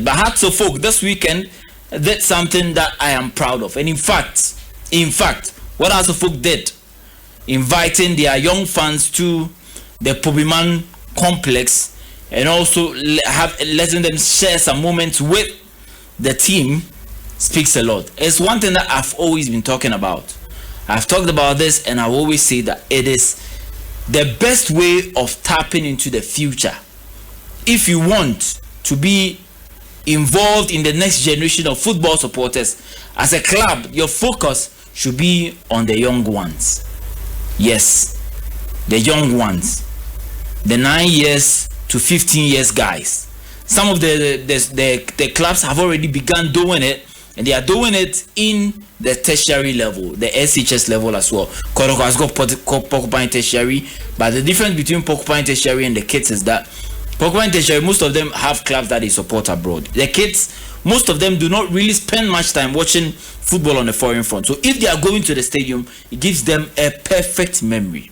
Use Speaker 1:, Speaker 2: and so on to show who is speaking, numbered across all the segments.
Speaker 1: But Hearts of Folk this weekend did something that I am proud of. And in fact, what Hearts of Folk did, inviting their young fans to the Pobiman complex and also letting them share some moments with the team, speaks a lot. It's one thing that I've always been talking about. I've talked about this and I always say that it is the best way of tapping into the future. If you want to be involved in the next generation of football supporters, as a club, your focus should be on the young ones. Yes, the young ones, the 9 years to 15 years guys. Some of the clubs have already begun doing it, and they are doing it in the tertiary level, the SHS level as well. Kotoko has got Porcupine Tertiary, but the difference between Porcupine Tertiary and the kids is that Porcupine Tertiary, most of them have clubs that they support abroad. The kids, most of them do not really spend much time watching football on the foreign front. So if they are going to the stadium, it gives them a perfect memory.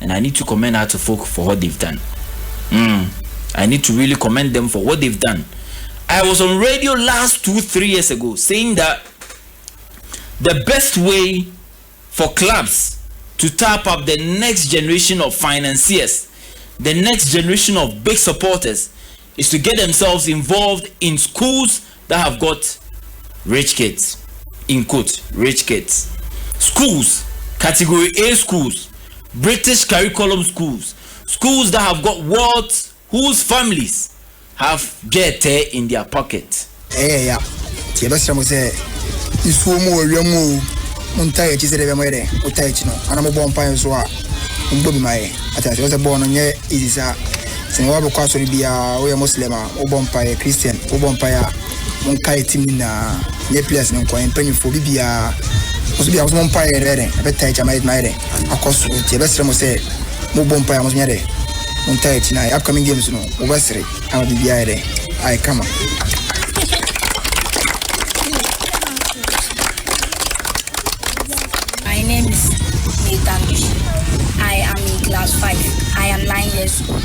Speaker 1: And I need to commend Hearts of Folk for what they've done. I need to really commend them for what they've done. I was on radio last 2-3 years ago saying that the best way for clubs to tap up the next generation of financiers, the next generation of big supporters, is to get themselves involved in schools that have got rich kids. In quote, rich kids. Schools, category A schools, British curriculum schools, schools that have got worlds whose families have get in their pocket.
Speaker 2: Yeah. Tiebasa mo say isu mo wiamu muntai chi se de mo ede utai chi no ana mo bon pan so a mbo bi mai ata se bon no nye izisa se wa be kwa so bia o ye muslim a o bon pan christian o bon pan a mon kai tim na nye place no kwa empanyfo bibia o so bia o mon pan ere be tai cha mai de akoso tiebasa mo say mo bon pan mo nyere muntai chi na upcoming games no o basre ama bibia ere ai kama.
Speaker 3: I am in class 5. I am 9 years old.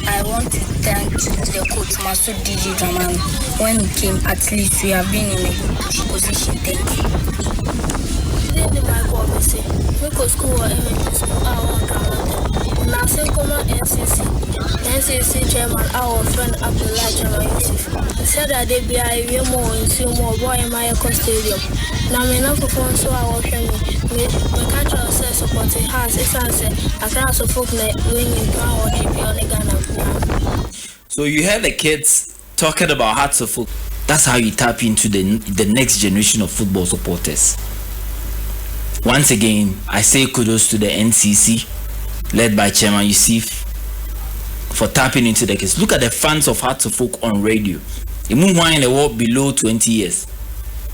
Speaker 3: I want to thank the coach Masoud DJ Draman. When he came, at least we have been in a good position. Thank you.
Speaker 4: The Michael will say, we go school or elementary school. I want now say come on NCC chairman, our friend Abdullah Jama Yusuf. He said that they be a more in more boy in my stadium. Now me not perform so I will show me country says supporting has it's answer across the folk winning power GPL in Ghana.
Speaker 1: So you heard the kids talking about Hearts of Folk. That's how you tap into the next generation of football supporters. Once again, I say kudos to the NCC, led by Chairman Yusuf, for tapping into the kids. Look at the fans of Hearts of Folk on radio. In the world below 20 years.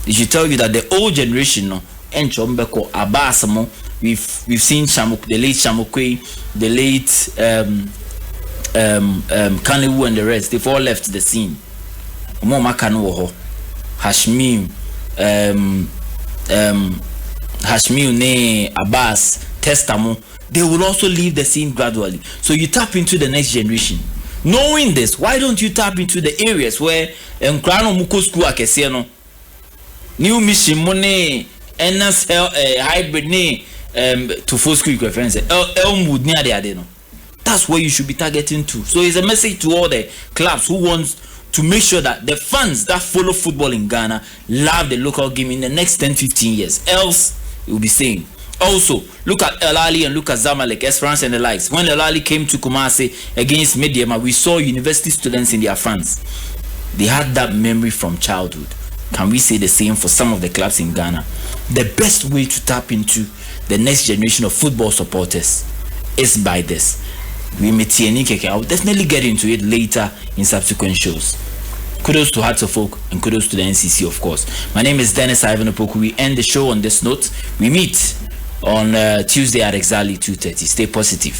Speaker 1: It should tell you that the old generation, no, Enchombeko, Abasamo, we've seen Shamuk, the late Shamukwe, the late Kanewu and the rest. They've all left the scene. Omoma Kanuoho, Hashmiu ne Abbas, Testamo. They will also leave the scene gradually. So you tap into the next generation. Knowing this, why don't you tap into the areas where Nkrano Muko School Akesiano, New Mission Money, NSL hybrid ne to full school reference Elmwood near the Adeno. That's where you should be targeting to. So it's a message to all the clubs who want to make sure that the fans that follow football in Ghana love the local game in the next 10-15 years. Else, it will be saying. Also, look at El Ali and look at Zamalek, Esperance and the likes. When El Ali came to Kumasi against Mediama, we saw university students in their fans. They had that memory from childhood. Can we say the same for some of the clubs in Ghana? The best way to tap into the next generation of football supporters is by this. I'll definitely get into it later in subsequent shows. Kudos to Hearts of Folk and kudos to the NCC, of course. My name is Dennis Ivan Opoku. We end the show on this note. We meet on Tuesday at exactly 2:30. Stay positive.